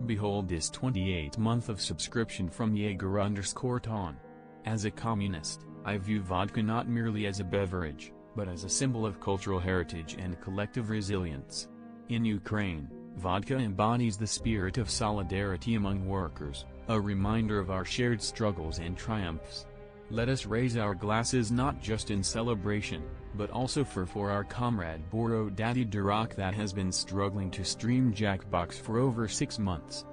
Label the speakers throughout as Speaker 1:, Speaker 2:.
Speaker 1: Behold this 28th month of subscription from Jaeger_Ton. As a communist, I view vodka not merely as a beverage, but as a symbol of cultural heritage and collective resilience. In Ukraine, vodka embodies the spirit of solidarity among workers, a reminder of our shared struggles and triumphs. Let us raise our glasses not just in celebration, but also for our comrade Boro Daddy Durak that has been struggling to stream Jackbox for over 6 months.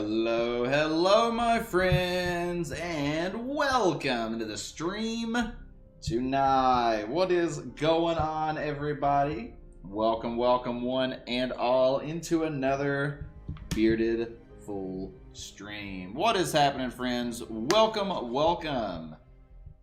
Speaker 2: Hello, hello, my friends, and welcome to the stream tonight. What is going on, everybody? Welcome, welcome, one and all, into another Bearded Fool stream. What is happening, friends? Welcome, welcome.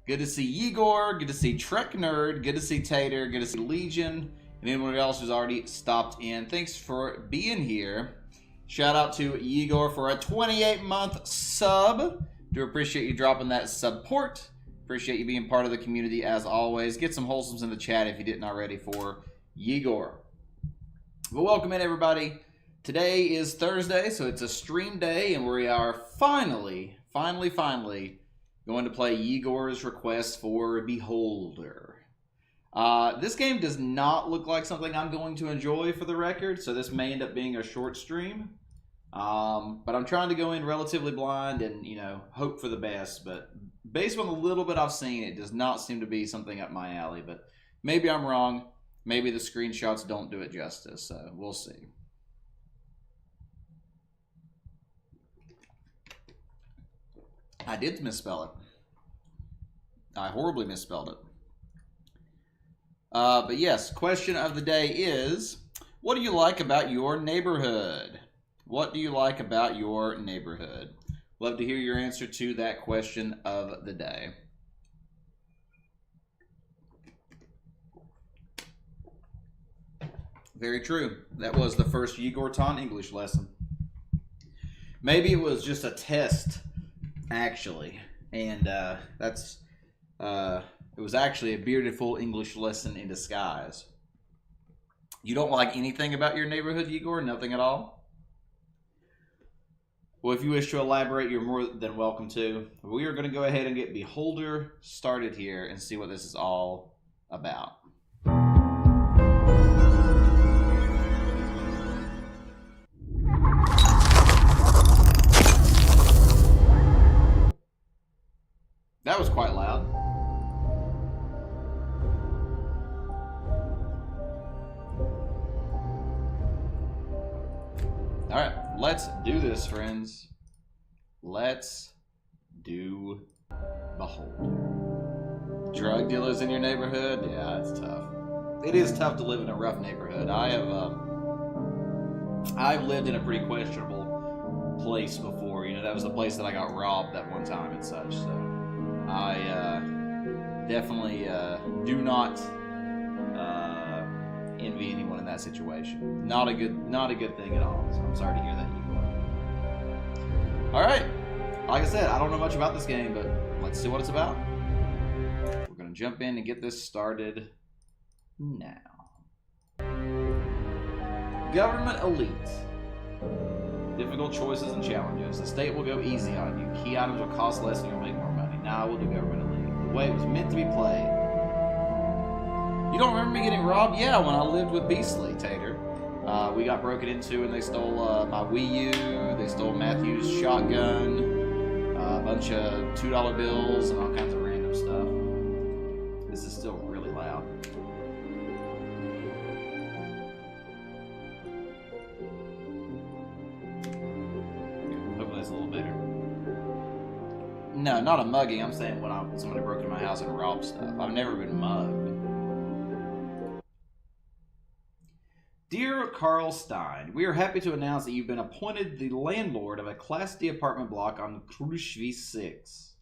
Speaker 2: Good to see Igor, good to see Trek Nerd, good to see Tater, good to see Legion, and anyone else who's already stopped in. Thanks for being here. Shout out to Igor for a 28-month sub. Do appreciate you dropping that support. Appreciate you being part of the community as always. Get some wholesomes in the chat if you didn't already for Igor. Well, welcome in, everybody. Today is Thursday, so it's a stream day, and we are finally going to play Igor's request for Beholder. This game does not look like something I'm going to enjoy, for the record, so this may end up being a short stream. But I'm trying to go in relatively blind and, you know, hope for the best. But based on the little bit I've seen, it does not seem to be something up my alley. But maybe I'm wrong. Maybe the screenshots don't do it justice, so we'll see. I did misspell it. I horribly misspelled it. But yes, question of the day is, what do you like about your neighborhood? What do you like about your neighborhood? Love to hear your answer to that question of the day. Very true. That was the first Igor Ton English lesson. Maybe it was just a test, actually. And it was actually a Bearded Fool English lesson in disguise. You don't like anything about your neighborhood, Igor? Nothing at all? Well, if you wish to elaborate, you're more than welcome to. We are going to go ahead and get Beholder started here and see what this is all about. That was quite loud. Alright, let's do this, friends. Let's do Beholder. Drug dealers in your neighborhood? Yeah, it's tough. It is tough to live in a rough neighborhood. I've lived in a pretty questionable place before. You know, that was the place that I got robbed that one time and such. So I definitely do not envy anyone in that situation. Not a good thing at all. So I'm sorry to hear that, Igor. All right, like I said, I don't know much about this game, but let's see what it's about. We're gonna jump in and get this started now. Government elite. Difficult choices and challenges. The state will go easy on you. Key items will cost less and you'll make more money. Now we'll do government elite. The way it was meant to be played. You don't remember me getting robbed? Yeah, when I lived with Beastly, Tater. We got broken into and they stole my Wii U, they stole Matthew's shotgun, a bunch of $2 bills, and all kinds of random stuff. This is still really loud. Hopefully it's a little better. No, not a mugging. I'm saying when somebody broke into my house and robbed stuff. I've never been mugged. Dear Carl Stein, we are happy to announce that you've been appointed the landlord of a Class D apartment block on Krushvi 6.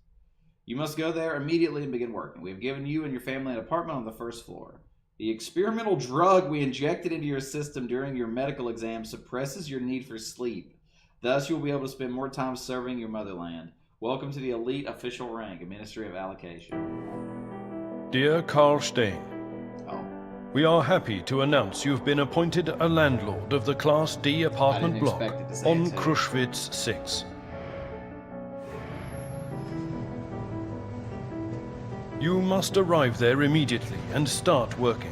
Speaker 2: You must go there immediately and begin working. We have given you and your family an apartment on the first floor. The experimental drug we injected into your system during your medical exam suppresses your need for sleep. Thus, you will be able to spend more time serving your motherland. Welcome to the elite official rank, Ministry of Allocation.
Speaker 3: Dear Carl Stein, we are happy to announce you've been appointed a landlord of the Class D apartment block on Krushvitz 6. You must arrive there immediately and start working.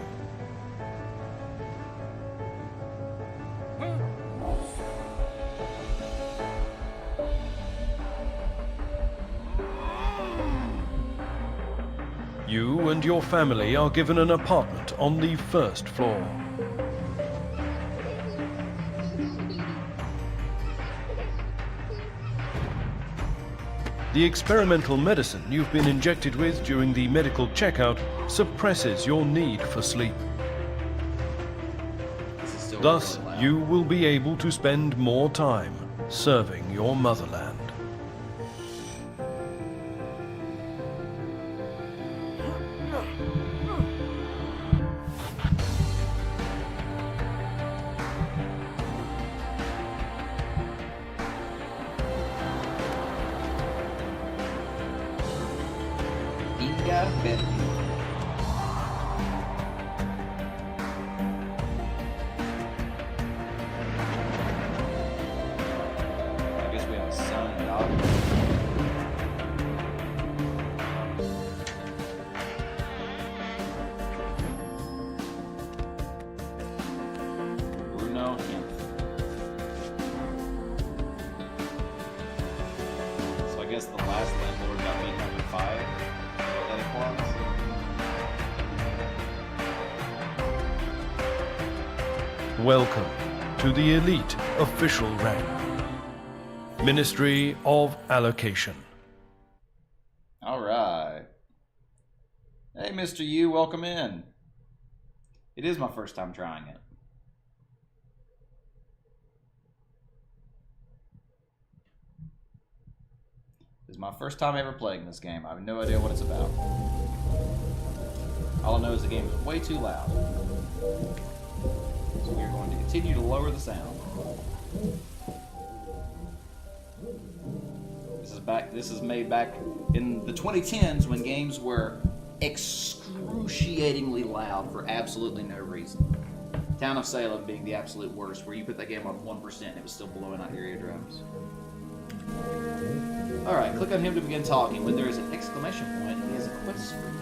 Speaker 3: You and your family are given an apartment on the first floor. The experimental medicine you've been injected with during the medical checkout suppresses your need for sleep. Thus, you will be able to spend more time serving your motherland. Welcome to the elite official rank. Ministry of Allocation.
Speaker 2: Alright. Hey, Mr. U, welcome in. It is my first time trying it. This is my first time ever playing this game. I have no idea what it's about. All I know is the game is way too loud. So we are going to continue to lower the sound. This is made back in the 2010s when games were excruciatingly loud for absolutely no reason. Town of Salem being the absolute worst, where you put that game on 1% and it was still blowing out your eardrums. Alright, click on him to begin talking. When there is an exclamation point, he has a quest for you.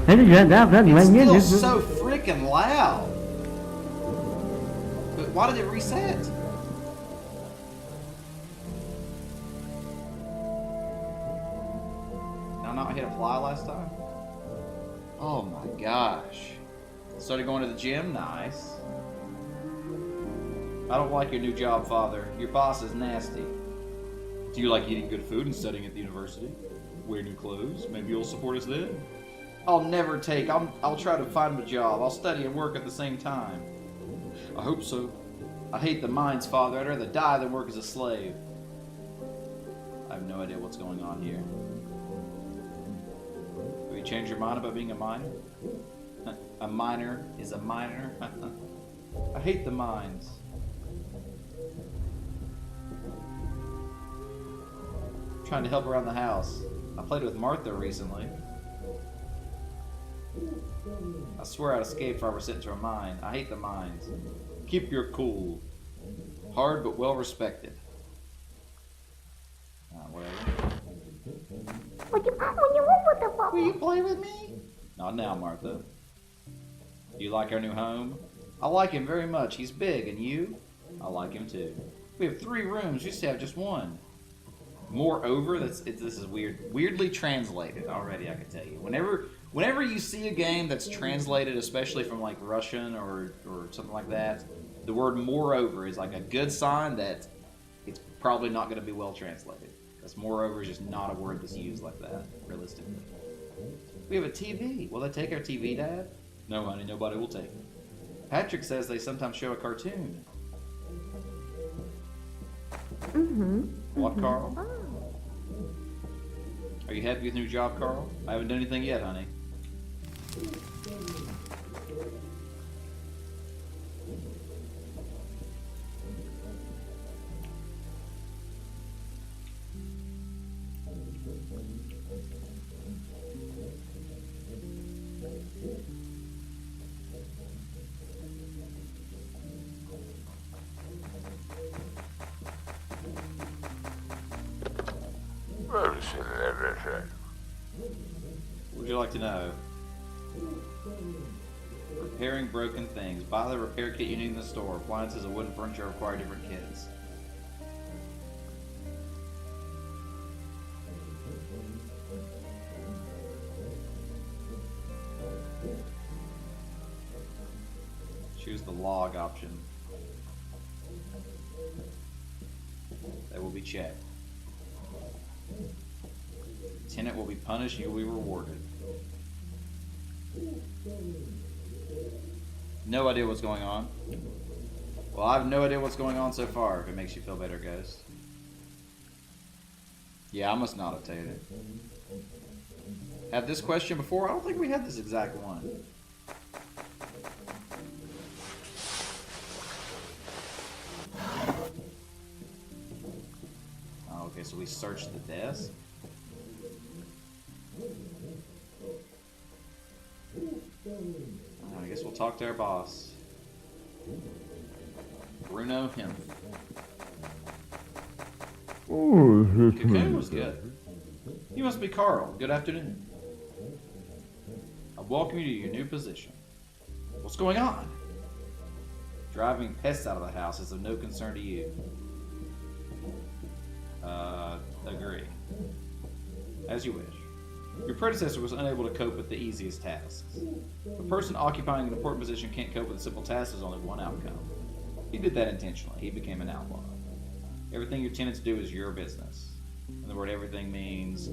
Speaker 2: It's still so freaking loud. But why did it reset? Did I not hit apply last time? Oh my gosh. Started going to the gym? Nice. I don't like your new job, Father. Your boss is nasty. Do you like eating good food and studying at the university? Wear new clothes? Maybe you'll support us then? I'll never take. I'll try to find a job. I'll study and work at the same time. I hope so. I hate the mines, Father. I'd rather die than work as a slave. I have no idea what's going on here. Will you change your mind about being a miner? A miner is a miner. I hate the mines. I'm trying to help around the house. I played with Martha recently. I swear I'd escape if I were sent to a mine. I hate the mines. Keep your cool. Hard but well respected. Whatever. Will you play with me? Not now, Martha. Do you like our new home? I like him very much. He's big, and you? I like him too. We have 3 rooms. We used to have just 1. Moreover, this is weird. Weirdly translated already, I can tell you. Whenever you see a game that's translated, especially from like Russian or something like that, the word moreover is like a good sign that it's probably not going to be well translated. Because moreover is just not a word that's used like that, realistically. We have a TV. Will they take our TV, Dad? No, honey, nobody will take it. Patrick says they sometimes show a cartoon. What, Carl? Are you happy with your new job, Carl? I haven't done anything yet, honey. What would you like to know? Repairing broken things. Buy the repair kit you need in the store. Appliances and wooden furniture require different kits. Choose the log option. That will be checked. Tenant will be punished, you will be rewarded. No idea what's going on. Well, I have no idea what's going on so far, if it makes you feel better, guys. Yeah, I must not have taken it. Had this question before? I don't think we had this exact one. Oh, okay, so we searched the desk. I guess we'll talk to our boss. Bruno him. Cocoon was good. You must be Carl. Good afternoon. I welcome you to your new position. What's going on? Driving pests out of the house is of no concern to you. Agree. As you wish. Your predecessor was unable to cope with the easiest tasks. A person occupying an important position can't cope with a simple task. There's only one outcome. He did that intentionally. He became an outlaw. Everything your tenants do is your business. And the word everything means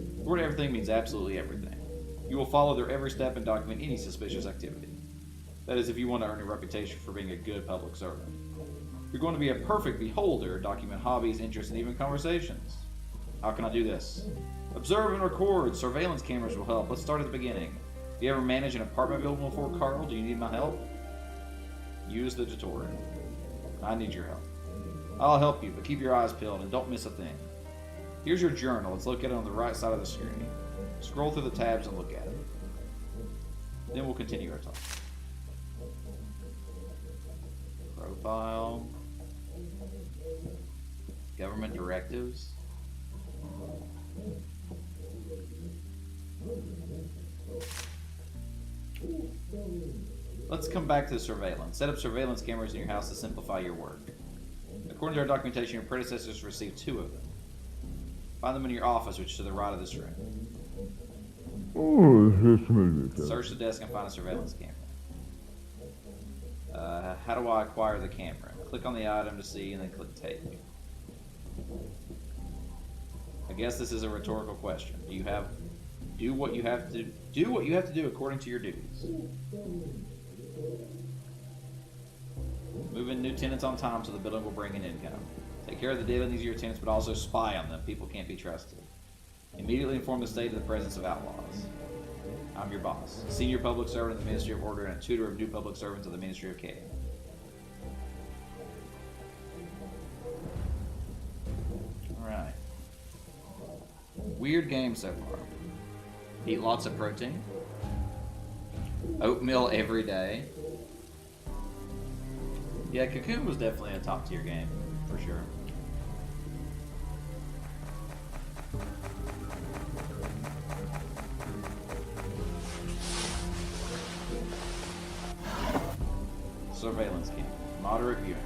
Speaker 2: absolutely everything. You will follow their every step and document any suspicious activity. That is, if you want to earn a reputation for being a good public servant. If you're going to be a perfect beholder, document hobbies, interests, and even conversations. How can I do this? Observe and record. Surveillance cameras will help. Let's start at the beginning. Have you ever managed an apartment building before, Carl? Do you need my help? Use the tutorial. I need your help. I'll help you, but keep your eyes peeled and don't miss a thing. Here's your journal. It's located on the right side of the screen. Scroll through the tabs and look at it. Then we'll continue our talk. Profile. Government directives. Let's come back to surveillance. Set up surveillance cameras in your house to simplify your work. According to our documentation, your predecessors received 2 of them. Find them in your office, which is to the right of this room. Search the desk and find a surveillance camera. How do I acquire the camera? Click on the item to see, and then click take. I guess this is a rhetorical question. Do what you have to do according to your duties. Move in new tenants on time so the building will bring in income. Take care of the daily needs of your tenants, but also spy on them. People can't be trusted. Immediately inform the state of the presence of outlaws. I'm your boss. Senior public servant of the Ministry of Order and a tutor of new public servants of the Ministry of Cave. Alright. Weird game so far. Eat lots of protein. Oatmeal every day. Yeah, Cocoon was definitely a top tier game, for sure. Surveillance game. Moderate viewing.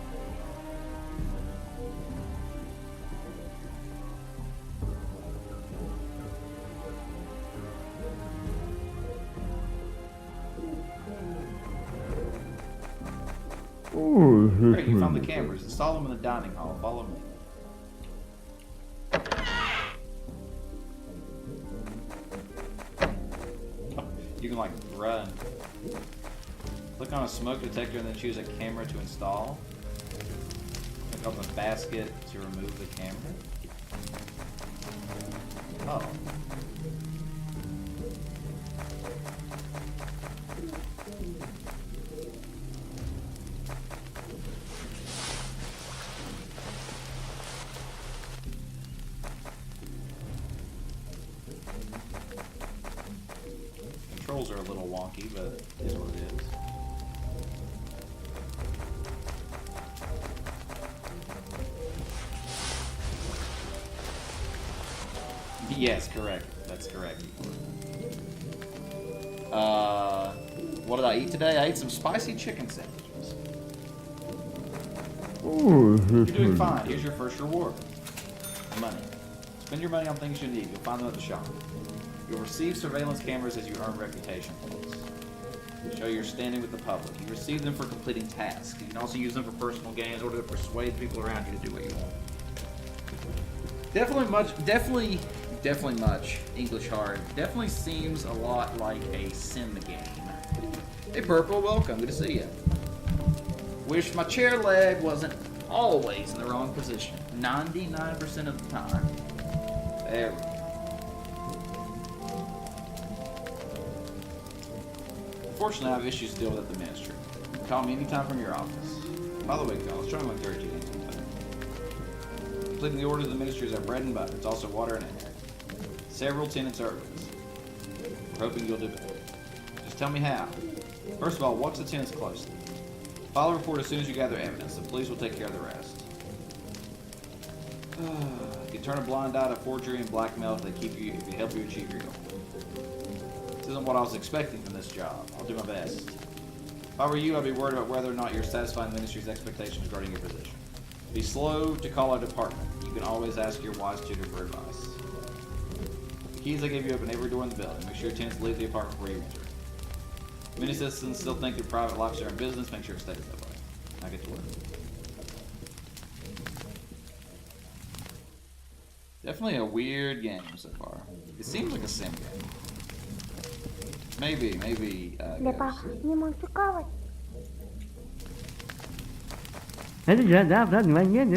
Speaker 2: Great, you found the cameras. Install them in the dining hall. Follow me. You can, like, run. Click on a smoke detector and then choose a camera to install. Click on the basket to remove the camera. Oh. Controls are a little wonky, but it is what it is. Yes, correct. That's correct. What did I eat today? I ate some spicy chicken sandwiches. You're doing fine. Here's your first reward. Money. Spend your money on things you need. You'll find them at the shop. You'll receive surveillance cameras as you earn reputation points. Show your standing with the public. You receive them for completing tasks. You can also use them for personal gains in order to persuade people around you to do what you want. Definitely much English hard. Definitely seems a lot like a sim game. Hey Purple, welcome. Good to see you. Wish my chair leg wasn't always in the wrong position. 99% of the time. There we go. Unfortunately, I have issues to deal with at the ministry. You can call me anytime from your office. By the way, guys, I was trying to encourage you to do something. Completing the order of the ministry is our bread and butter. It's also water and air. Several tenants are at risk. We're hoping you'll do better. Just tell me how. First of all, watch the tenants closely. File a report as soon as you gather evidence. The police will take care of the rest. You can turn a blind eye to forgery and blackmail if they help you achieve your goal. This isn't what I was expecting from this job. I'll do my best. If I were you, I'd be worried about whether or not you're satisfying the ministry's expectations regarding your position. Be slow to call our department. You can always ask your wise tutor for advice. The keys I gave you open every door in the building. Make sure your tenants leave the apartment before you enter. Many citizens still think their private lives are in business. Make sure it stays that way. Now get to work. Definitely a weird game so far. It seems like a sim game. Maybe.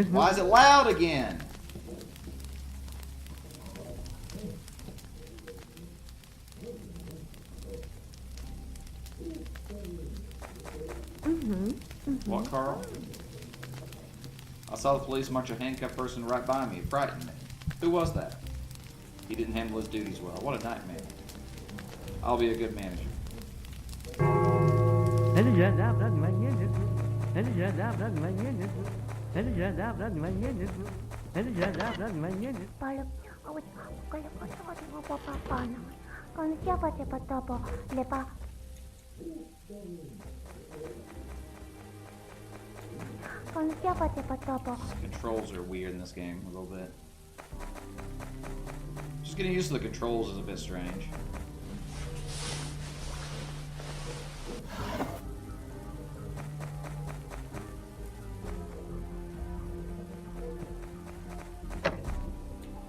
Speaker 2: Why is it loud again? What, Carl? I saw the police march a handcuffed person right by me. It frightened me. Who was that? He didn't handle his duties well. What a nightmare. I'll be a good manager. Controls are weird in this game a little bit. Just getting used to the controls is a bit strange.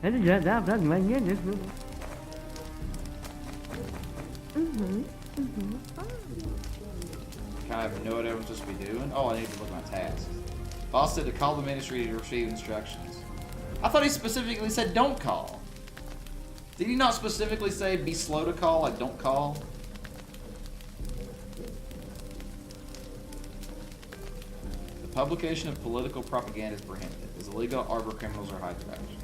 Speaker 2: I have no idea what I'm supposed to be doing. Oh, I need to look at my tasks. Boss said to call the ministry to receive instructions. I thought he specifically said don't call. Did he not specifically say be slow to call, like don't call? The publication of political propaganda is prohibited. It's illegal to arbor criminals or hide their actions.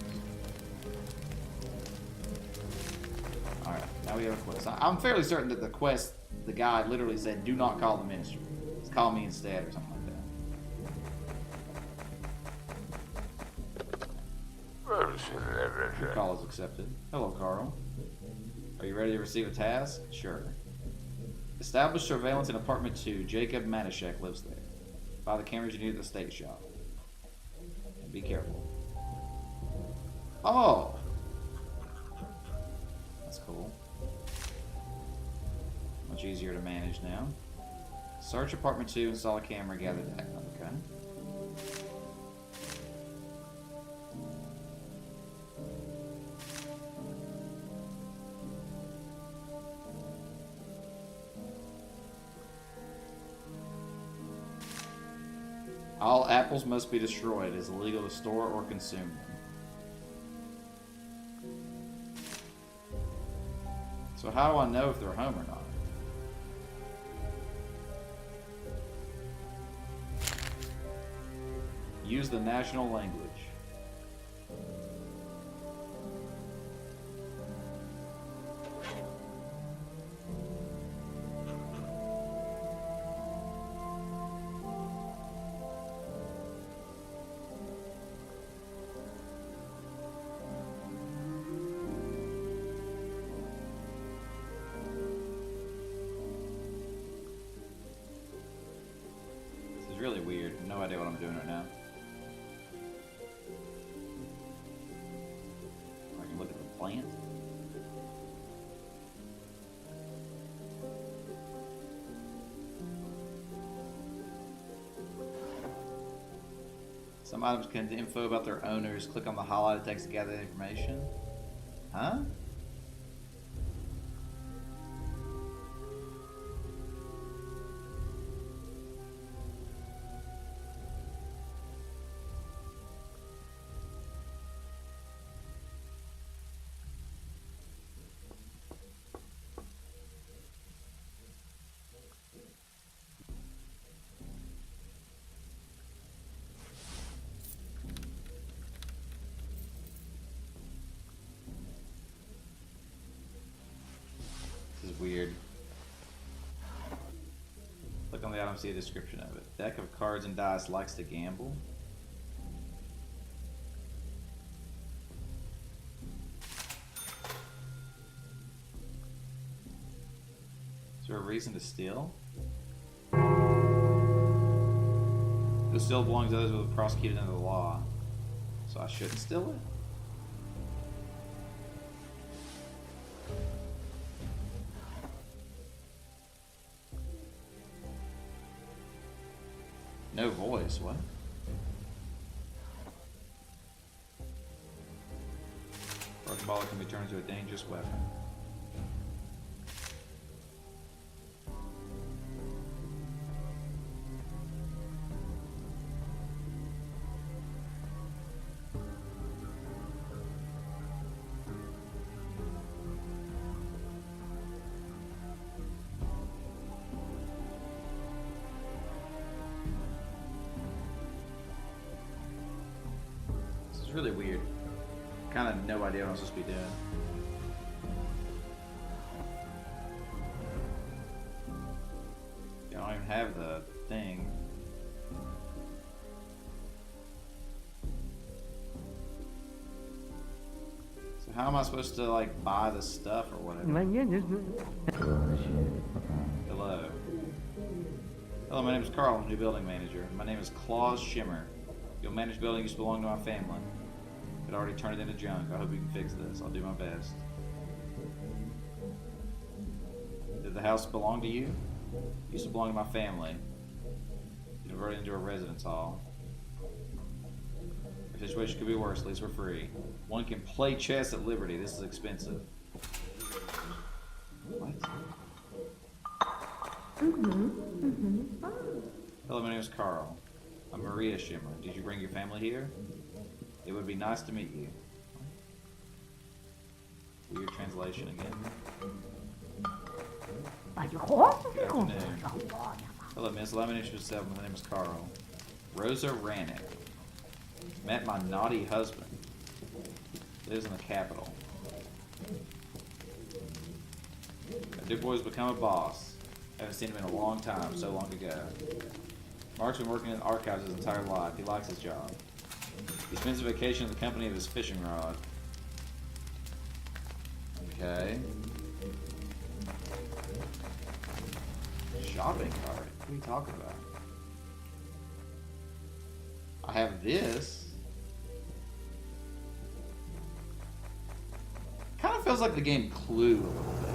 Speaker 2: Alright, now we have a quest. I'm fairly certain that the quest, the guy literally said do not call the ministry. Just call me instead or something like that. Your call is accepted. Hello, Carl. Are you ready to receive a task? Sure. Establish surveillance in apartment 2. Jacob Manishek lives there. Buy the cameras you need at the steak shop. And be careful. Oh! That's cool. Much easier to manage now. Search apartment 2, install a camera, gather data. Okay. All apples must be destroyed. It is illegal to store or consume them. So how do I know if they're home or not? Use the national language. Really weird. No idea what I'm doing right now. I can look at the plant. Some items contain info about their owners. Click on the highlighted text to gather the information. Huh? Weird. Click on the item, see a description of it. Deck of cards and dice, likes to gamble. Is there a reason to steal? Who still belongs to others will be prosecuted under the law. So I shouldn't steal it? No voice, what? Broken ball can be turned into a dangerous weapon. It's really weird. Kind of no idea what I'm supposed to be doing. I don't even have the thing. So how am I supposed to like buy the stuff or whatever? Hello. Hello, my name is Carl, I'm new building manager. My name is Claus Shimmer. You'll manage building used to belong to my family. It already turned it into junk. I hope you can fix this. I'll do my best. Did the house belong to you? It used to belong to my family. You converted it into a residence hall. The situation could be worse. At least we're free. One can play chess at Liberty. This is expensive. What? Hello, my name is Carl. I'm Maria Shimmer. Did you bring your family here? It would be nice to meet you. Weird translation again. Good afternoon. Hello, miss. Allow me to introduce myself. My name is Carl. Rosa Rannick. Met my naughty husband. Lives in the capital. Du Bois has become a boss. Haven't seen him in a long time, so long ago. Mark's been working in the archives his entire life. He likes his job. He spends a vacation in the company of his fishing rod. Okay. Shopping cart? What are you talking about? I have this. Kind of feels like the game Clue a little bit.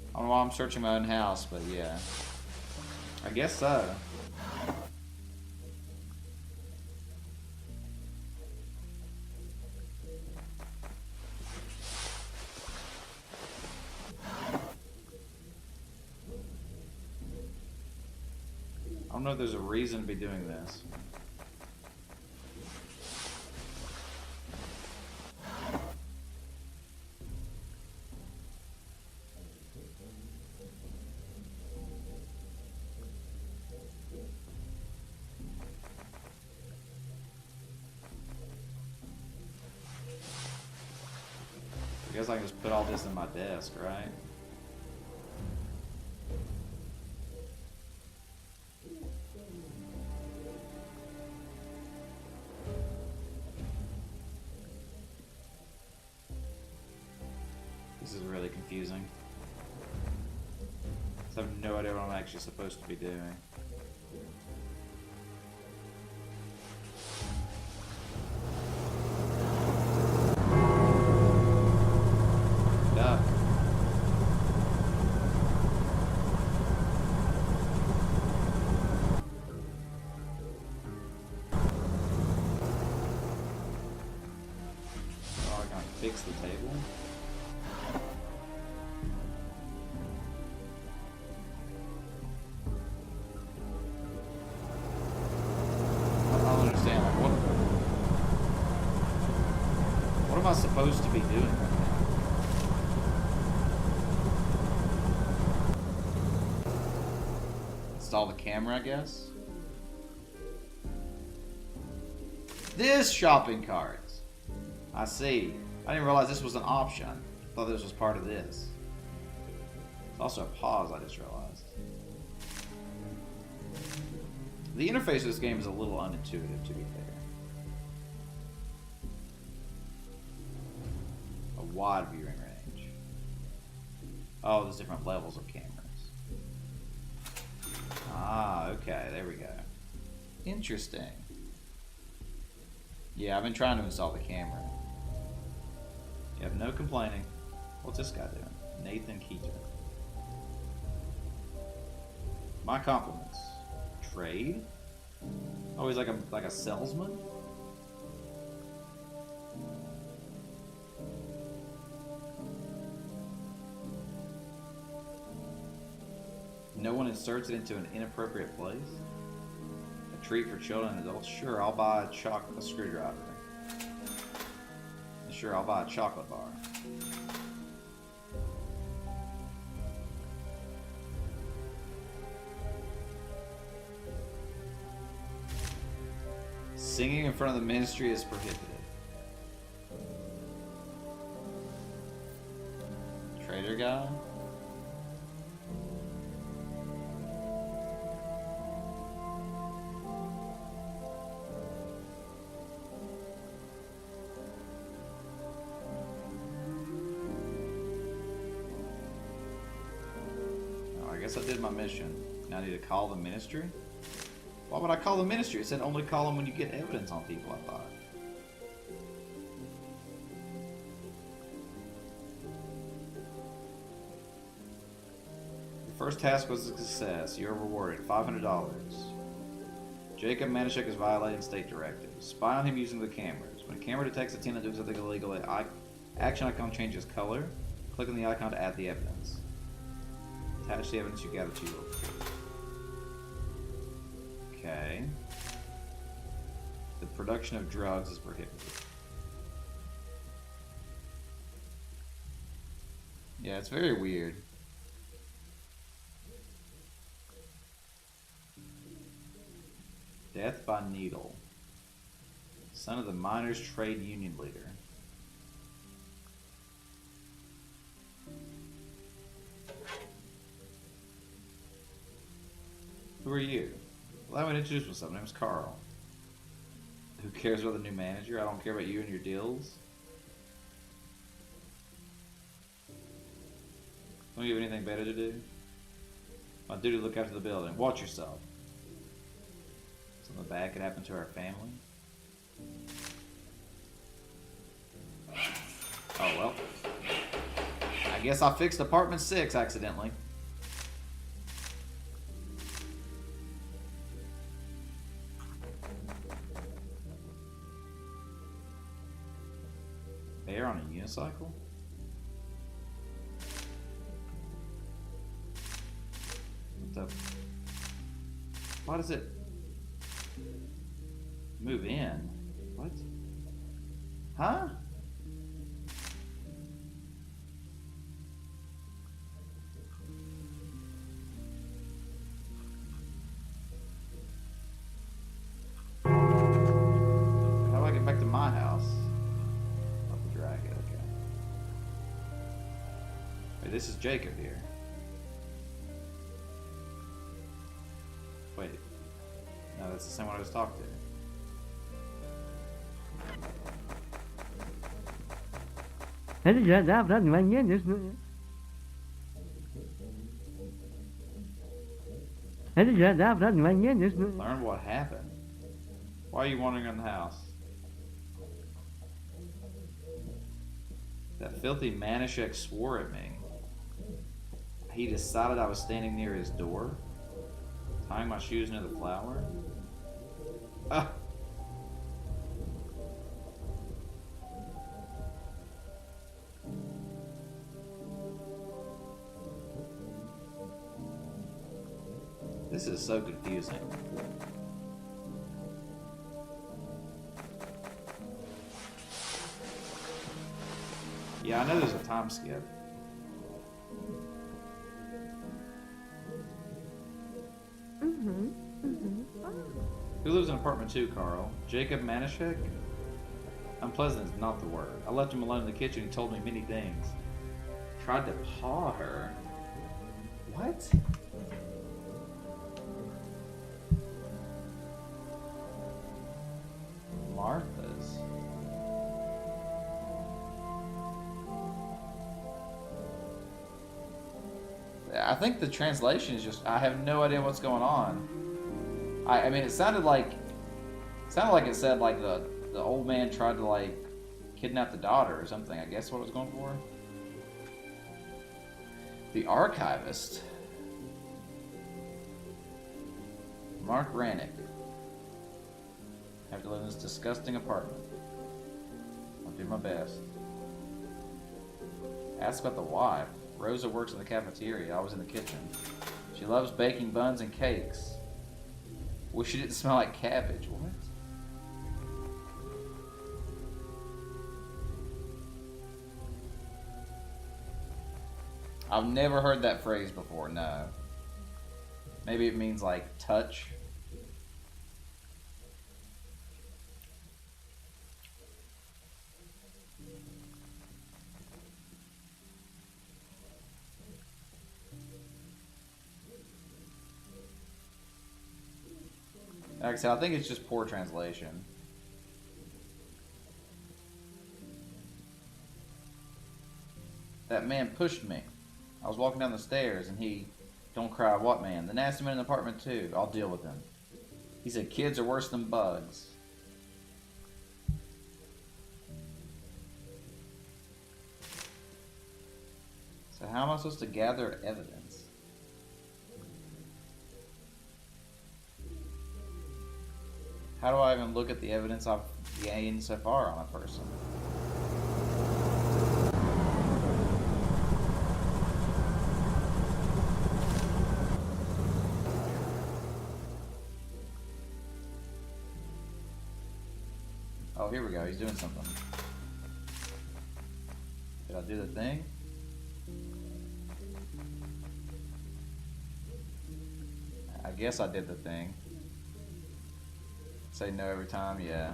Speaker 2: I don't know why I'm searching my own house, but yeah. I guess so. I don't know if there's a reason to be doing this. guess I can just put all this in my desk, right? This is really confusing. I have no idea what I'm actually supposed to be doing. Duck. Oh, I gotta fix the table. What am I supposed to be doing right now? Install the camera, I guess? This shopping cart! I see. I didn't realize this was an option. I thought this was part of this. It's also a pause, I just realized. The interface of this game is a little unintuitive, to be fair. A wide viewing range. Oh, there's different levels of cameras. Ah, okay, there we go. Interesting. Yeah, I've been trying to install the camera. You have no complaining. What's this guy doing? Nathan Keeter. My compliments. Trade? Oh, he's like a salesman? No one inserts it into an inappropriate place? A treat for children and adults? Sure, I'll buy a screwdriver. Sure, I'll buy a chocolate bar. Singing in front of the ministry is prohibited. Trader guy? Oh, I guess I did my mission. Now I need to call the ministry? Why would I call the ministry? It said only call them when you get evidence on people, I thought. Your first task was a success. You are rewarded $500. Jacob Manischek is violating state directives. Spy on him using the cameras. When a camera detects a tenant doing something illegal, an action icon changes color. Click on the icon to add the evidence. Attach the evidence you gather to your report. Okay. The production of drugs is prohibited. Yeah, it's very weird. Death by needle. Son of the miners' trade union leader. Who are you? Allow me to introduce myself. My name is Carl. Who cares about the new manager? I don't care about you and your deals. Don't you have anything better to do? My duty to look after the building. Watch yourself. Something bad could happen to our family. Oh well. I guess I fixed apartment 6 accidentally. Bear on a unicycle? What the? Why does it move in? What? Huh? How do I get back to my house? I'll have to drag it, okay. Wait, this is Jacob here. Wait. No, that's the same one I was talking to. Learn what happened. Why are you wandering around the house? That filthy Manischek swore at me. He decided I was standing near his door, tying my shoes near the flower. Ah. This is so confusing. Yeah, I know there's a time skip. Who lives in apartment 2, Carl? Jacob Manischek? Unpleasant is not the word. I left him alone in the kitchen. He told me many things. Tried to paw her. What? Martha's. I think the translation is just, I have no idea what's going on. I mean, it sounded like it said like the old man tried to like kidnap the daughter or something. I guess what it was going for. The archivist. Mark Rannick. I have to live in this disgusting apartment. I'll do my best. Ask about the wife. Rosa works in the cafeteria. I was in the kitchen. She loves baking buns and cakes. Wish she didn't smell like cabbage. What? I've never heard that phrase before, no. Maybe it means like touch. Like I said, I think it's just poor translation. That man pushed me. I was walking down the stairs and he... Don't cry, what man? The nasty man in the apartment too. I'll deal with him. He said kids are worse than bugs. So how am I supposed to gather evidence? How do I even look at the evidence I've gained so far on a person? Oh, here we go. He's doing something. Did I do the thing? I guess I did the thing. Say no every time, yeah.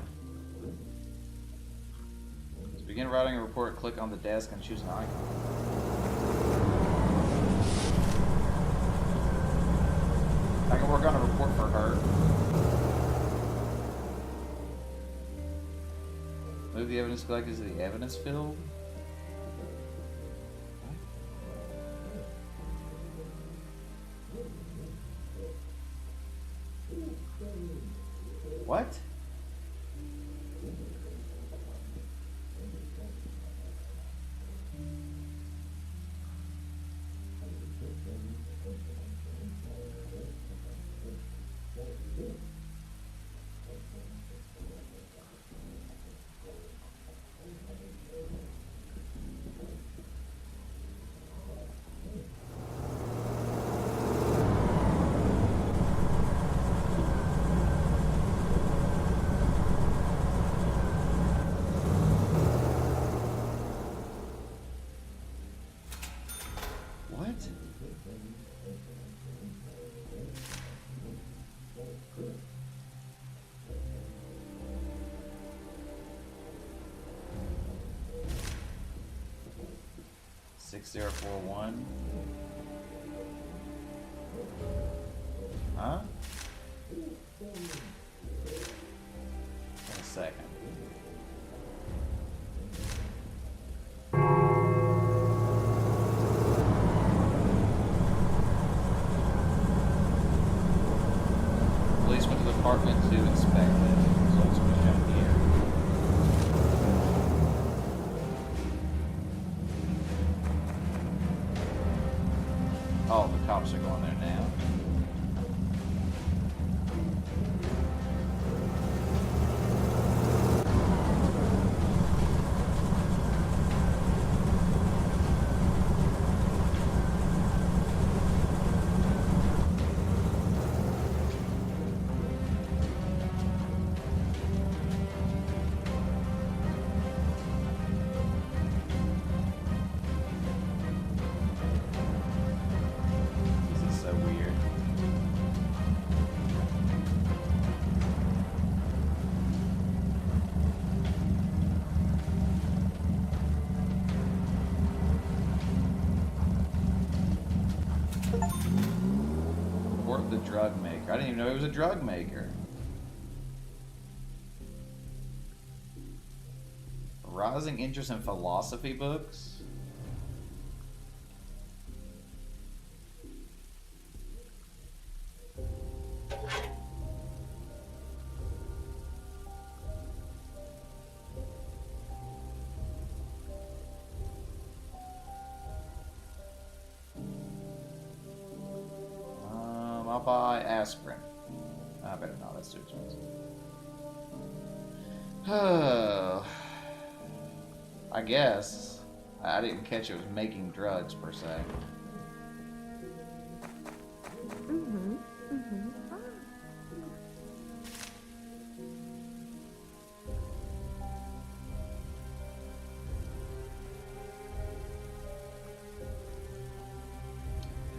Speaker 2: Let's begin writing a report. Click on the desk and choose an icon. I can work on a report for her. Move the evidence collected to the evidence field. What? 6041. Huh? In a second. Police went to the apartment to inspect it. Results were shown here. Oh, the cops are going there now. The drug maker. I didn't even know he was a drug maker. Rising interest in philosophy books. I'll buy aspirin. I better not, that's too expensive. I guess. I didn't catch it was making drugs per se.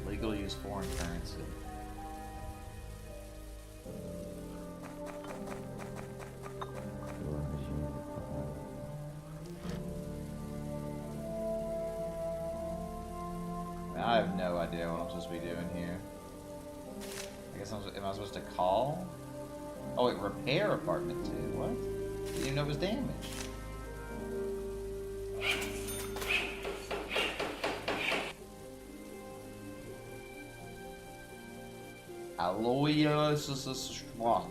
Speaker 2: Legal use foreign currency. I have no idea what I'm supposed to be doing here. I guess am I supposed to call? Oh, wait, repair apartment 2. What? Didn't even know it was damaged. Aloysius Schwach.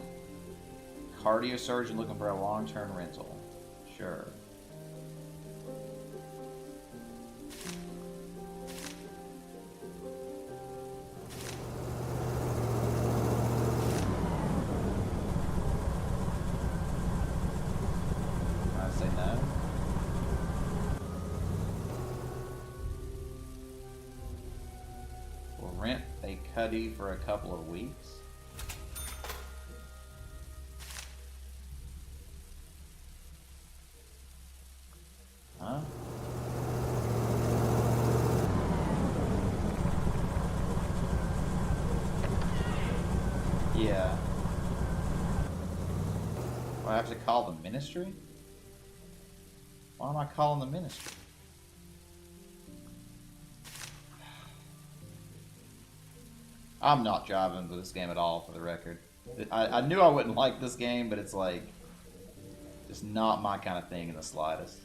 Speaker 2: Cardio surgeon looking for a long-term rental. Sure. Cuddy for a couple of weeks. Huh? Yeah. Do I have to call the ministry? Why am I calling the ministry? I'm not driving to this game at all, for the record. I knew I wouldn't like this game, but it's like, just not my kind of thing in the slightest.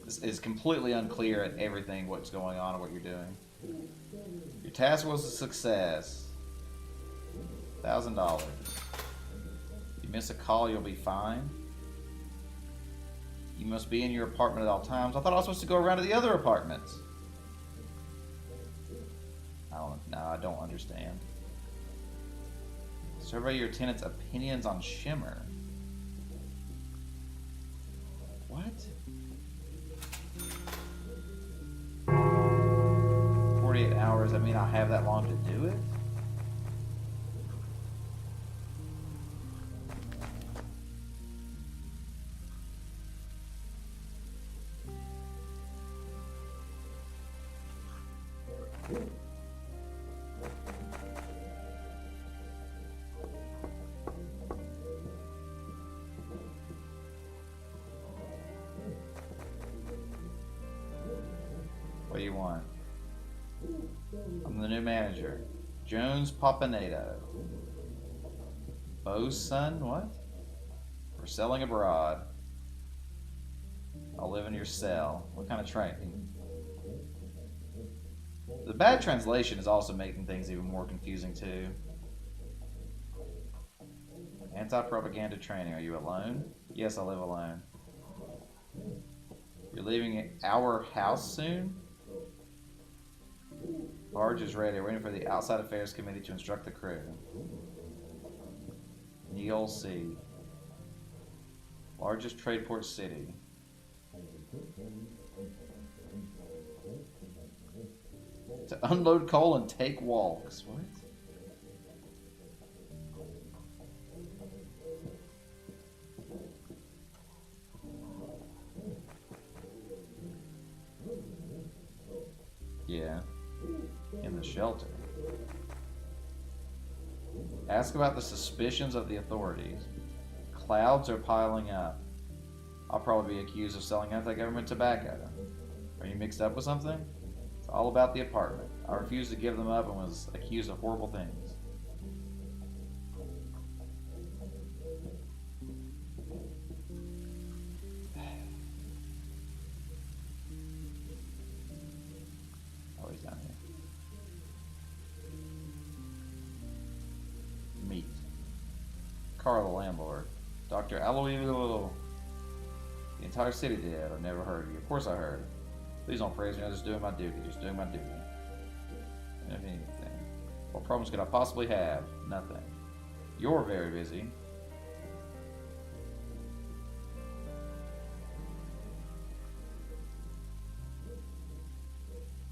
Speaker 2: This is completely unclear at everything, what's going on and what you're doing. Your task was a success. $1,000. You miss a call, you'll be fined. You must be in your apartment at all times. I thought I was supposed to go around to the other apartments. I don't understand. Survey your tenants' opinions on Shimmer. What? 48 hours, I mean I have that long to do it? want? I'm the new manager. Jones Papaneto. Beau's son? What? We're selling abroad. I'll live in your cell. What kind of training? The bad translation is also making things even more confusing too. Anti-propaganda training. Are you alone? Yes, I live alone. You're leaving our house soon? Barge is ready. We're waiting for the Outside Affairs Committee to instruct the crew. Neil C. Largest trade port city. To unload coal and take walks. What? Yeah. In the shelter. Ask about the suspicions of the authorities. Clouds are piling up. I'll probably be accused of selling anti-government tobacco. Are you mixed up with something? It's all about the apartment. I refused to give them up and was accused of horrible things. Oh, he's down here. Meet. Carl, the landlord. Dr. Aloy. The entire city did. I've never heard of you. Of course I heard. Please don't praise me. I'm just doing my duty. Just doing my duty. If anything. What problems could I possibly have? Nothing. You're very busy.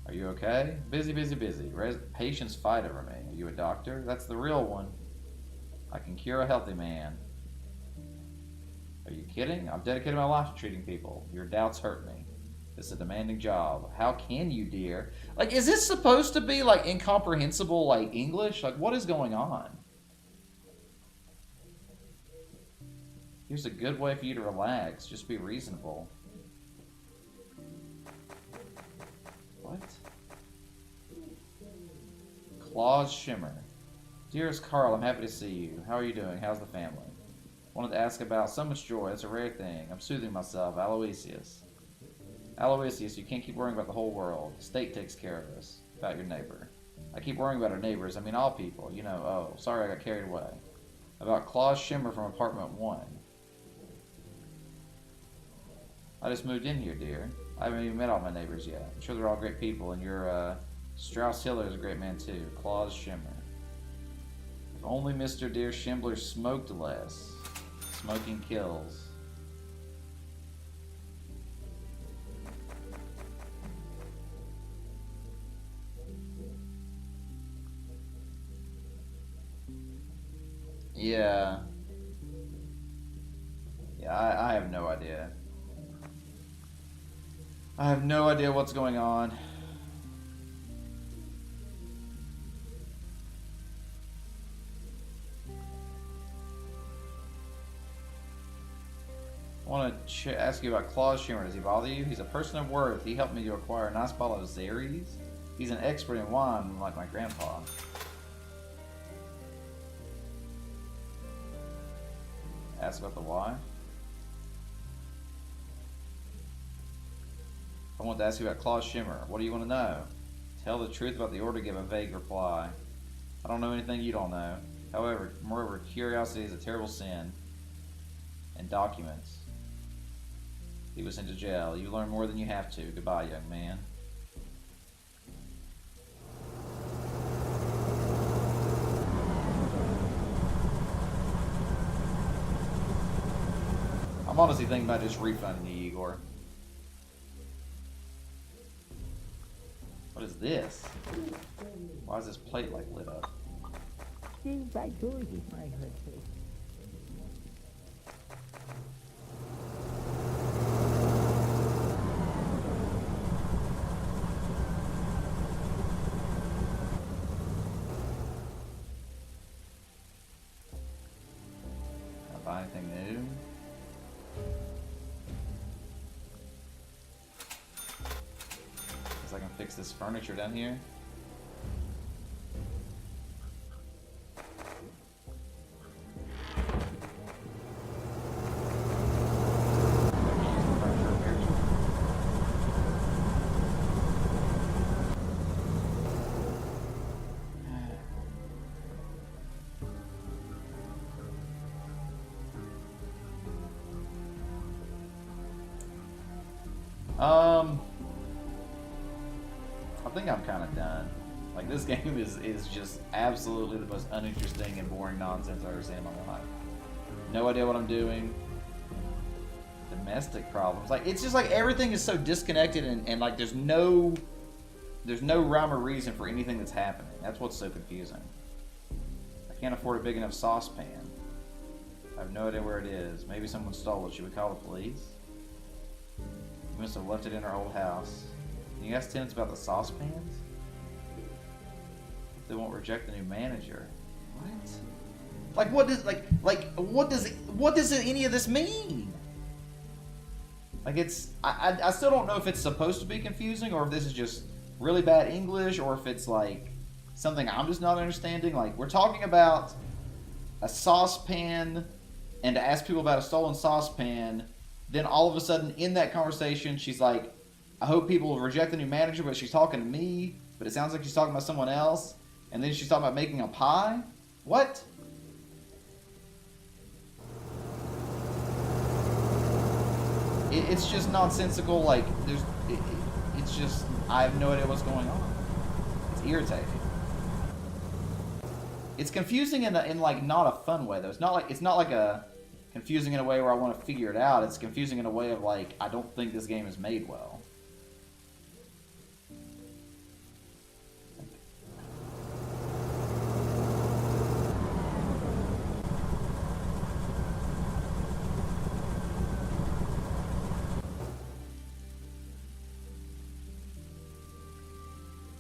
Speaker 2: Are you okay? Busy, busy, busy. Patients fight over me. Are you a doctor? That's the real one. I can cure a healthy man. Are you kidding? I've dedicated my life to treating people. Your doubts hurt me. It's a demanding job. How can you, dear? Like, is this supposed to be, like, incomprehensible, like, English? Like, what is going on? Here's a good way for you to relax. Just be reasonable. What? Claws Shimmer. Dearest Carl, I'm happy to see you. How are you doing? How's the family? Wanted to ask about so much joy. It's a rare thing. I'm soothing myself. Aloysius. Aloysius, you can't keep worrying about the whole world. The state takes care of us. About your neighbor. I keep worrying about our neighbors. I mean all people. You know, oh, sorry I got carried away. About Claus Shimmer from apartment 1. I just moved in here, dear. I haven't even met all my neighbors yet. I'm sure they're all great people, and your, Strauss Hiller is a great man too. Claus Shimmer. If only Mr. Dear Shimbler smoked less. Smoking kills. Yeah. Yeah, I have no idea. I have no idea what's going on. I want to ask you about Claus Shimmer. Does he bother you? He's a person of worth. He helped me to acquire a nice bottle of Xeres. He's an expert in wine, like my grandpa. Ask about the why. I want to ask you about Claus Shimmer. What do you want to know? Tell the truth about the order, give a vague reply. I don't know anything you don't know. However, moreover, curiosity is a terrible sin. And documents. He was sent to jail. You learn more than you have to. Goodbye, young man. I'm honestly thinking about just refunding you, Igor. What is this? Why is this plate like lit up?
Speaker 4: Seems like yours is my birthday.
Speaker 2: Can I buy anything new? I can fix fix this furniture down here. I think I'm kind of done. Like, this game is just absolutely the most uninteresting and boring nonsense I've ever seen in my life. No idea what I'm doing. Domestic problems. Like, it's just like everything is so disconnected and like there's no rhyme or reason for anything that's happening. That's what's so confusing. I can't afford a big enough saucepan. I have no idea where it is. Maybe someone stole it. Should we call the police? We must have left it in our old house. Can you ask tenants about the saucepans? They won't reject the new manager. What? Like, what does any of this mean? Like, I still don't know if it's supposed to be confusing or if this is just really bad English or if it's like something I'm just not understanding. Like, we're talking about a saucepan and to ask people about a stolen saucepan. Then all of a sudden in that conversation, she's like, I hope people will reject the new manager, but she's talking to me, but it sounds like she's talking about someone else. And then she's talking about making a pie? What? It's just nonsensical. Like, it's just, I have no idea what's going on. It's irritating. It's confusing in like not a fun way though. It's not like a confusing in a way where I want to figure it out. It's confusing in a way of like, I don't think this game is made well.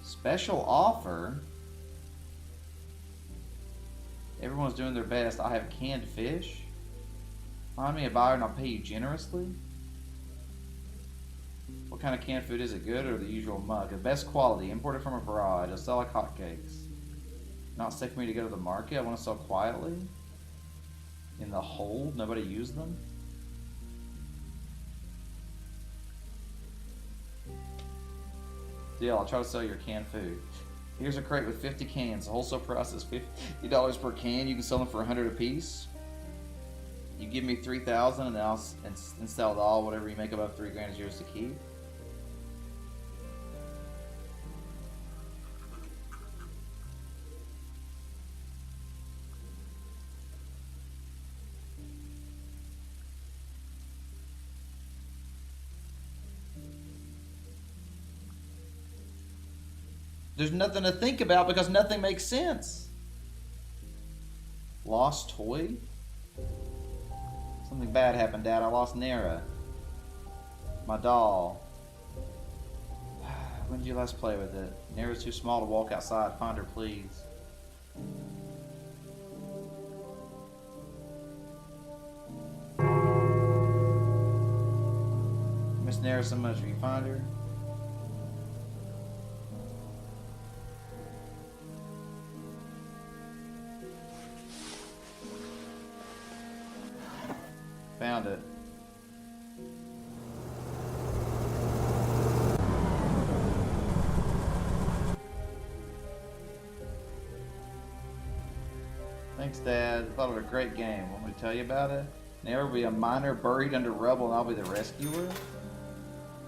Speaker 2: Special offer? Everyone's doing their best. I have canned fish. Find me a buyer and I'll pay you generously. What kind of canned food is it? Good or the usual mug? The best quality, imported from abroad. It'll sell like hotcakes. Not safe for me to go to the market. I want to sell quietly. In the hold, nobody used them. Deal, I'll try to sell your canned food. Here's a crate with 50 cans. The wholesale price is $50 per can. You can sell them for $100 a piece. You give me $3,000 and then I'll sell it all. Whatever you make above $3,000 is yours to keep. There's nothing to think about because nothing makes sense. Lost toy? Something bad happened, Dad. I lost Nara. My doll. When did you last play with it? Nara's too small to walk outside. Find her, please. Miss Nara so much. Will you find her? Found it. Thanks, Dad. Thought it was a great game. Want me to tell you about it? Never be a miner buried under rubble and I'll be the rescuer?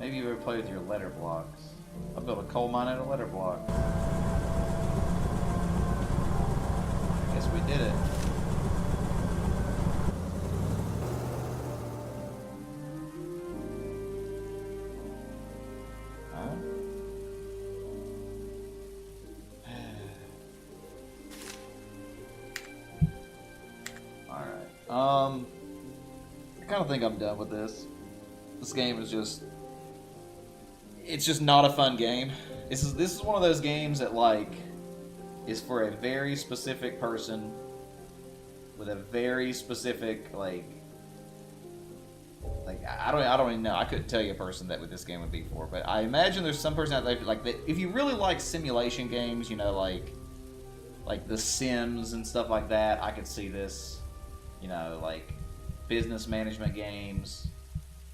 Speaker 2: Maybe you ever play with your letter blocks. I built a coal mine out of letter block. I guess we did it. I kind of think I'm done with this. This game is it's just not a fun game. This is one of those games that like is for a very specific person with a very specific like I don't even know. I couldn't tell you a person that what this game would be for, but I imagine there's some person out there like that. If you really like simulation games, you know, like The Sims and stuff like that, I could see this. You know, like business management games,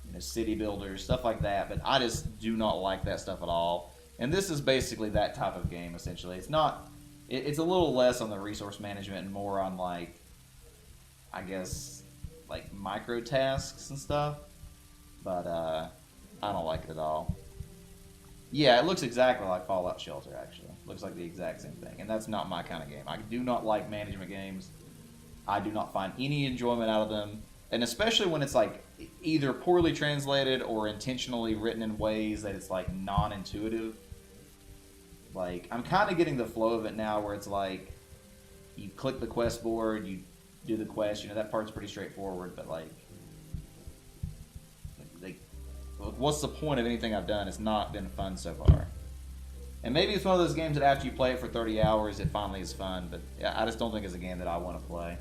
Speaker 2: you know, city builders, stuff like that. But I just do not like that stuff at all. And this is basically that type of game, essentially. It's not. It's a little less on the resource management and more on like, I guess, like micro tasks and stuff. But I don't like it at all. Yeah, it looks exactly like Fallout Shelter, actually. Looks like the exact same thing. And that's not my kind of game. I do not like management games. I do not find any enjoyment out of them. And especially when it's like either poorly translated or intentionally written in ways that it's like non-intuitive. Like, I'm kind of getting the flow of it now where it's like you click the quest board, you do the quest, you know, that part's pretty straightforward, but like what's the point of anything I've done? It's not been fun so far. And maybe it's one of those games that after you play it for 30 hours, it finally is fun, but I just don't think it's a game that I want to play.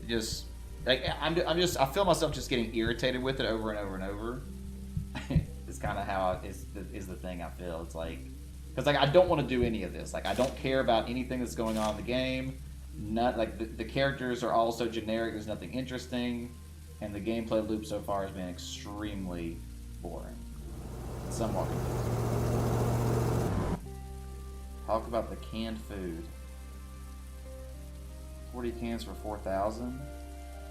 Speaker 2: Just like I feel myself just getting irritated with it over and over and over. It's kind of how is the thing I feel. It's like, because like I don't want to do any of this. Like I don't care about anything that's going on in the game. Not like the characters are all so generic. There's nothing interesting, and the gameplay loop so far has been extremely boring. Somewhat. Talk about the canned food. 40 cans for 4,000.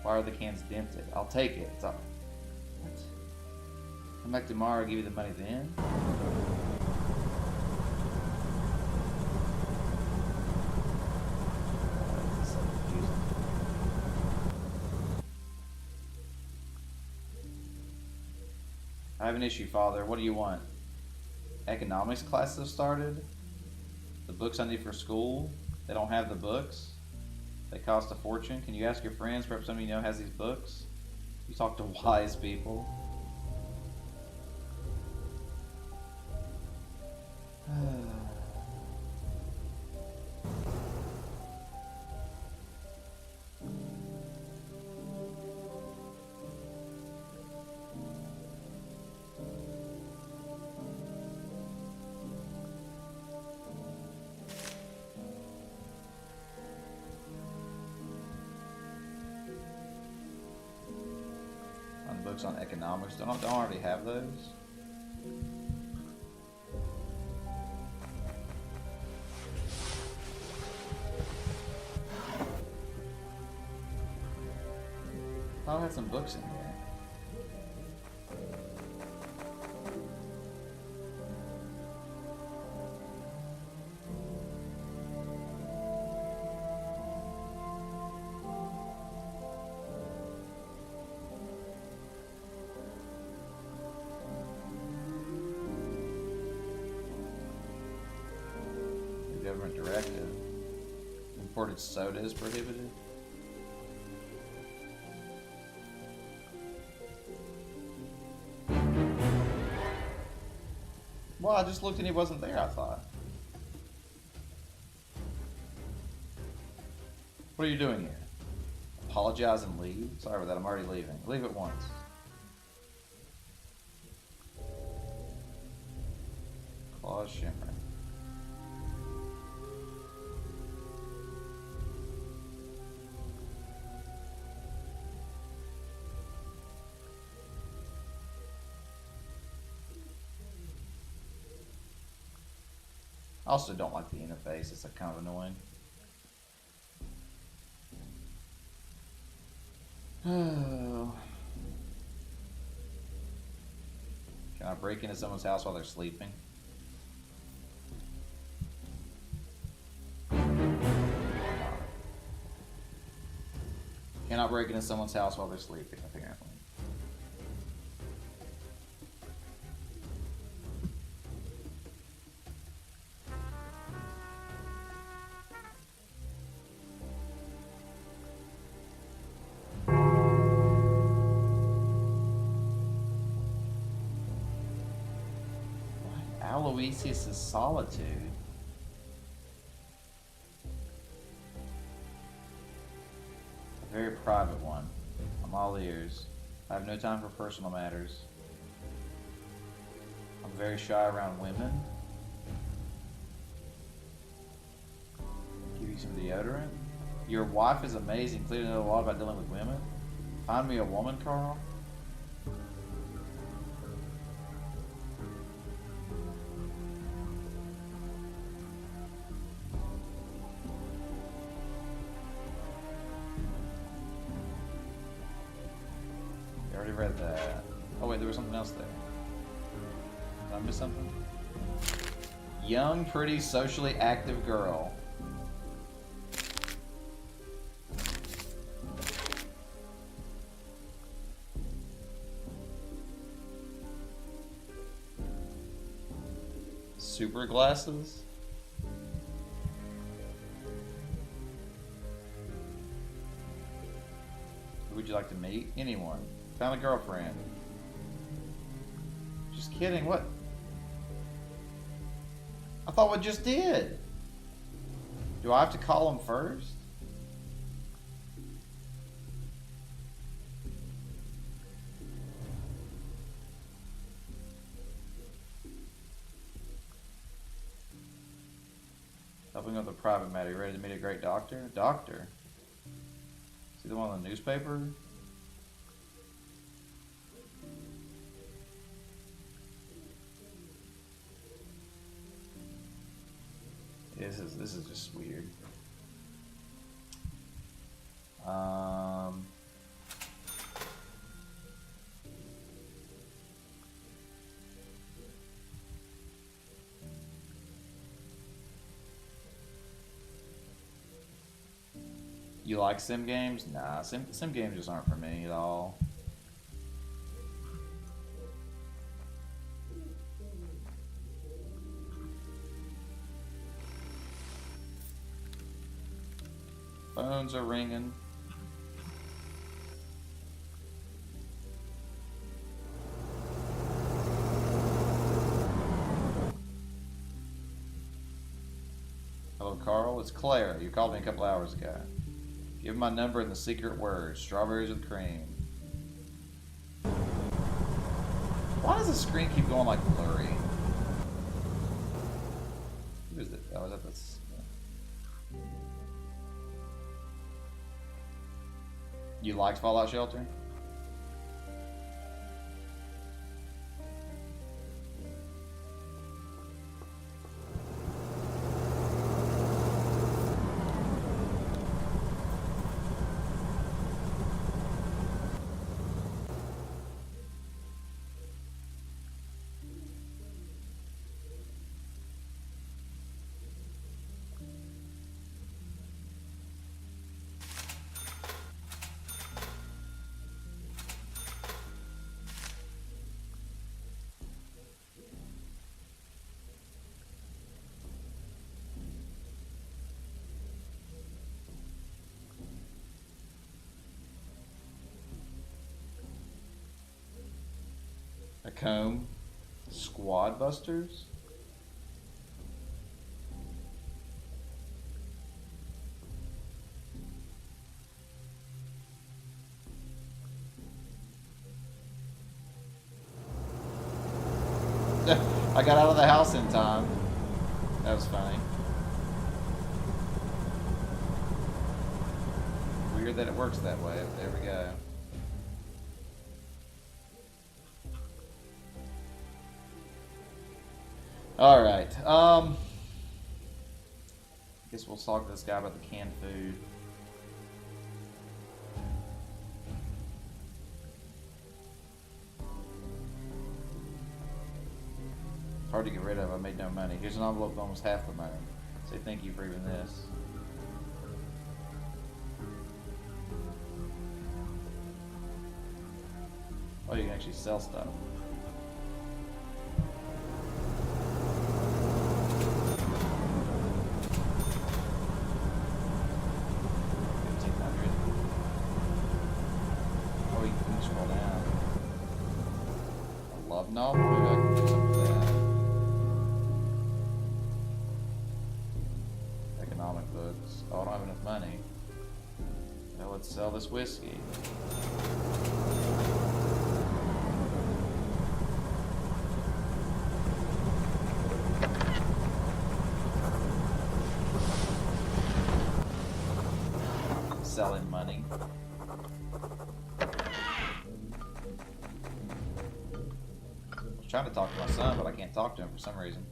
Speaker 2: Why are the cans dented? I'll take it. It's all. What? Come back tomorrow. I'll give you the money then. I have an issue, Father. What do you want? Economics classes have started. The books I need for school. They don't have the books. They cost a fortune. Can you ask your friends? Perhaps somebody you know has these books. You talk to wise people. Books on economics. Don't already have those? I had some books in here. Government directive. Imported soda is prohibited. Well, I just looked and he wasn't there, I thought. What are you doing here? Apologize and leave? Sorry about that, I'm already leaving. Leave at once. Claws shimmering. I also don't like the interface, it's like kind of annoying. Oh. Can I break into someone's house while they're sleeping? Cannot break into someone's house while they're sleeping, apparently. Aloysius' solitude. Very private one. I'm all ears. I have no time for personal matters. I'm very shy around women. Give you some deodorant. Your wife is amazing. Clearly know a lot about dealing with women. Find me a woman, Carl. You already read that. Oh wait, there was something else there. Did I miss something? Young, pretty, socially active girl. Super glasses? Who would you like to meet? Anyone. Found a girlfriend. Just kidding, what? I thought we just did. Do I have to call him first? Helping with a private matter. You ready to meet a great doctor? Doctor? See the one on the newspaper? This is just weird. You like sim games? Nah, sim games just aren't for me at all. Phones are ringing. Hello, Carl. It's Claire. You called me a couple hours ago. Give my number and the secret word. Strawberries with cream. Why does the screen keep going like blurry? Who is it? Oh, is that this? You liked Fallout Shelter? A comb. Squad busters? I got out of the house in time. That was funny. Weird that it works that way. There we go. Alright, guess we'll talk to this guy about the canned food. Hard to get rid of, I made no money. Here's an envelope with almost half the money. Say thank you for even this. Oh, you can actually sell stuff. Novel, maybe I can do something with that. Economic books. Oh, I don't have enough money. Well, let's sell this whiskey. Selling money. I was trying to talk to my son, but I can't talk to him for some reason.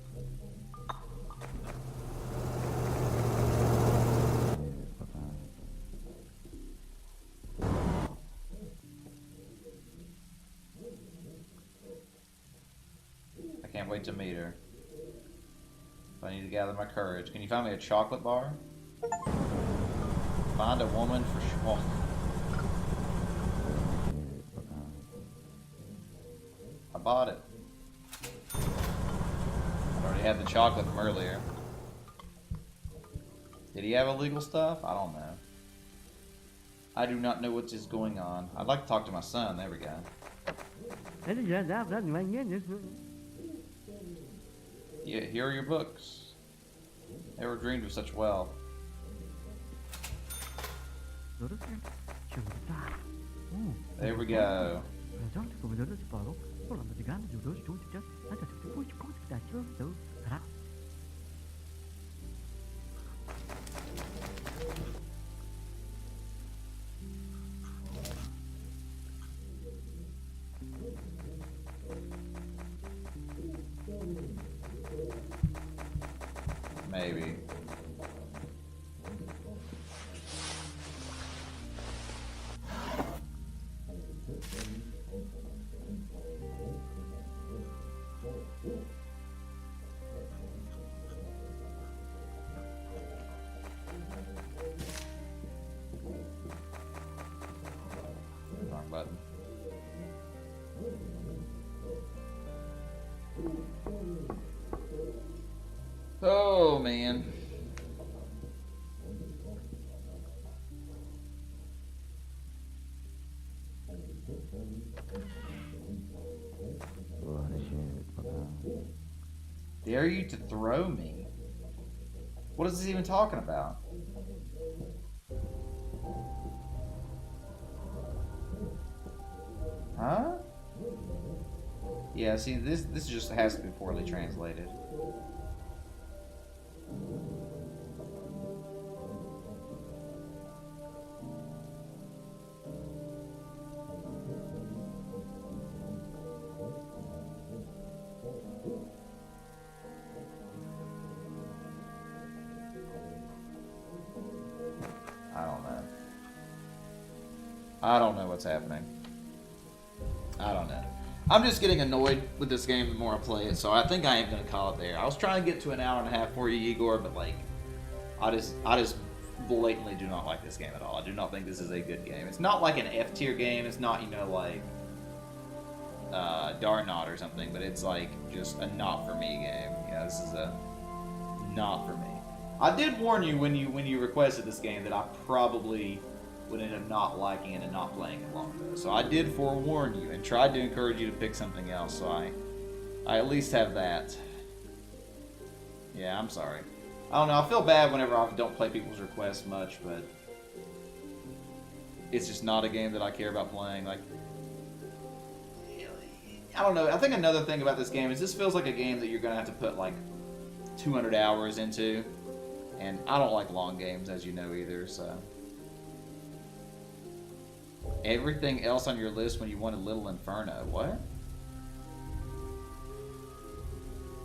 Speaker 2: I can't wait to meet her. But I need to gather my courage. Can you find me a chocolate bar? Find a woman for sure. I bought it. I already had the chocolate from earlier. Did he have illegal stuff? I don't know. I do not know what is going on. I'd like to talk to my son. There we go. Yeah, here are your books. Never dreamed of such wealth. There we go. Maybe. Wrong button. Oh man. Dare you to throw me? What is this even talking about? Huh? Yeah, see, this just has to be poorly translated. I don't know what's happening. I don't know. I'm just getting annoyed with this game the more I play it, so I think I am going to call it there. I was trying to get to an hour and a half for you, Igor, but like, I just blatantly do not like this game at all. I do not think this is a good game. It's not like an F tier game. It's not, you know, like Darnot or something, but it's like just a not for me game. You know, this is a not for me. I did warn you when you requested this game that I probably would end up not liking it and not playing it longer. So I did forewarn you and tried to encourage you to pick something else, so I at least have that. Yeah, I'm sorry. I don't know, I feel bad whenever I don't play people's requests much, but it's just not a game that I care about playing. Like, I don't know, I think another thing about this game is this feels like a game that you're going to have to put like 200 hours into, and I don't like long games, as you know, either, so... Everything else on your list when you wanted Little Inferno. What?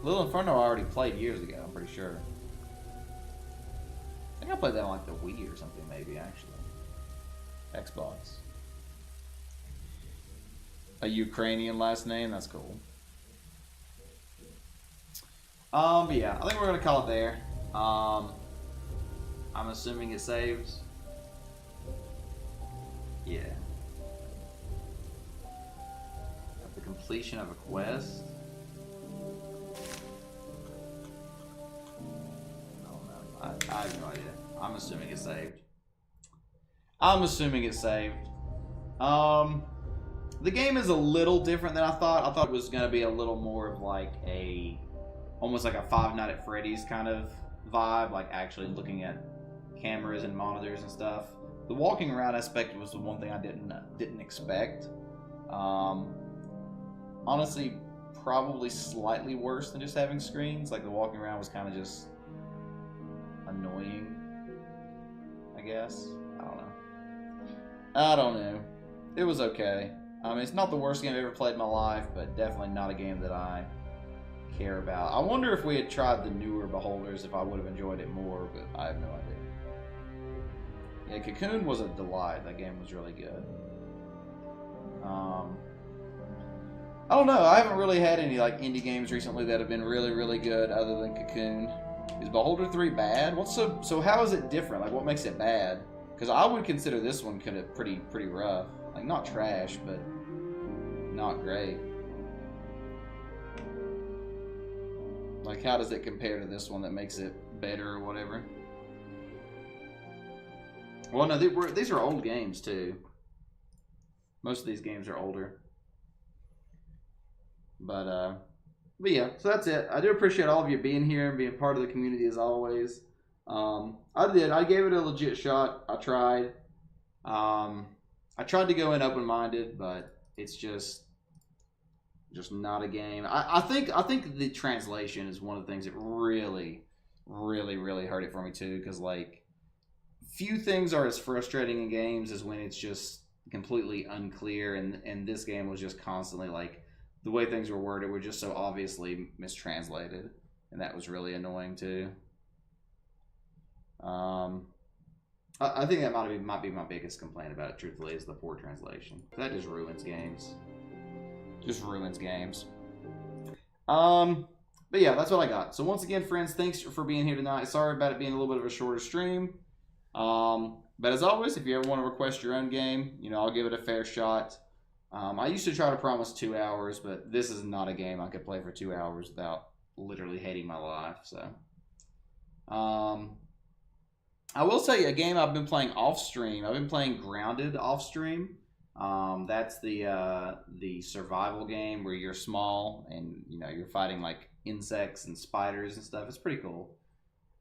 Speaker 2: Little Inferno I already played years ago, I'm pretty sure. I think I played that on like the Wii or something, maybe, actually. Xbox. A Ukrainian last name? That's cool. But yeah, I think we're going to call it there. I'm assuming it saves. Yeah. At the completion of a quest. I don't know. I have no idea. I'm assuming it's saved. I'm assuming it's saved. The game is a little different than I thought. I thought it was going to be a little more of like almost like a Five Nights at Freddy's kind of vibe, like actually looking at cameras and monitors and stuff. The walking around aspect was the one thing I didn't expect. Honestly, probably slightly worse than just having screens. Like the walking around was kind of just annoying, I guess. I don't know. It was okay. It's not the worst game I've ever played in my life, but definitely not a game that I care about. I wonder if we had tried the newer Beholders, if I would have enjoyed it more, but I have no idea. Yeah, Cocoon was a delight. That game was really good. I don't know. I haven't really had any like indie games recently that have been really, really good other than Cocoon. Is Beholder 3 bad? What's so how is it different? Like, what makes it bad? Because I would consider this one kind of pretty rough. Like, not trash, but not great. Like, how does it compare to this one that makes it better or whatever? Well, no, these are old games, too. Most of these games are older. But yeah, so that's it. I do appreciate all of you being here and being part of the community as always. I gave it a legit shot. I tried. I tried to go in open-minded, but it's just not a game. I think the translation is one of the things that really hurt it for me too, because like few things are as frustrating in games as when it's just completely unclear, and this game was just constantly like the way things were worded were just so obviously mistranslated, and that was really annoying too. I think that might be my biggest complaint about it, truthfully, is the poor translation. That just ruins games. Just ruins games. But yeah, that's what I got. So once again, friends, thanks for being here tonight. Sorry about it being a little bit of a shorter stream. But as always, if you ever want to request your own game, you know, I'll give it a fair shot. I used to try to promise 2 hours, but this is not a game I could play for 2 hours without literally hating my life. So, I will tell you a game I've been playing off stream. I've been playing Grounded off stream. That's the survival game where you're small and you know you're fighting like insects and spiders and stuff. It's pretty cool.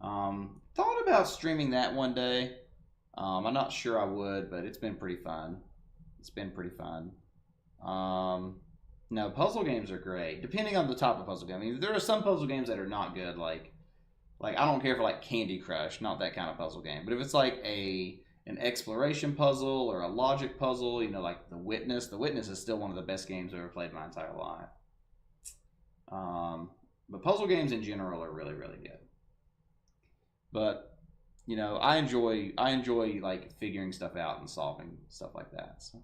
Speaker 2: Thought about streaming that one day. I'm not sure I would, but it's been pretty fun. It's been pretty fun. No, puzzle games are great, depending on the type of puzzle game. I mean, there are some puzzle games that are not good, like I don't care for like Candy Crush, not that kind of puzzle game. But if it's like an exploration puzzle or a logic puzzle, you know, like The Witness. The Witness is still one of the best games I've ever played in my entire life. But puzzle games in general are really, really good. But you know, I enjoy like figuring stuff out and solving stuff like that. So.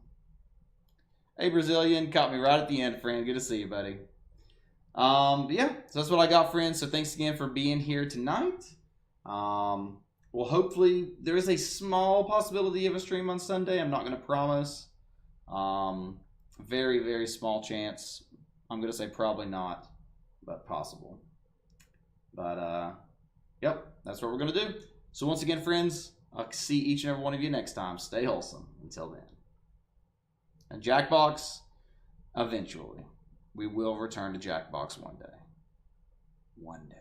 Speaker 2: Hey, Brazilian, caught me right at the end, friend. Good to see you, buddy. But yeah, so that's what I got, friends. So thanks again for being here tonight. Well, hopefully there is a small possibility of a stream on Sunday. I'm not going to promise. Very, very small chance. I'm going to say probably not, but possible. But yep, that's what we're going to do. So once again, friends, I'll see each and every one of you next time. Stay wholesome. Until then. And Jackbox, eventually. We will return to Jackbox one day. One day.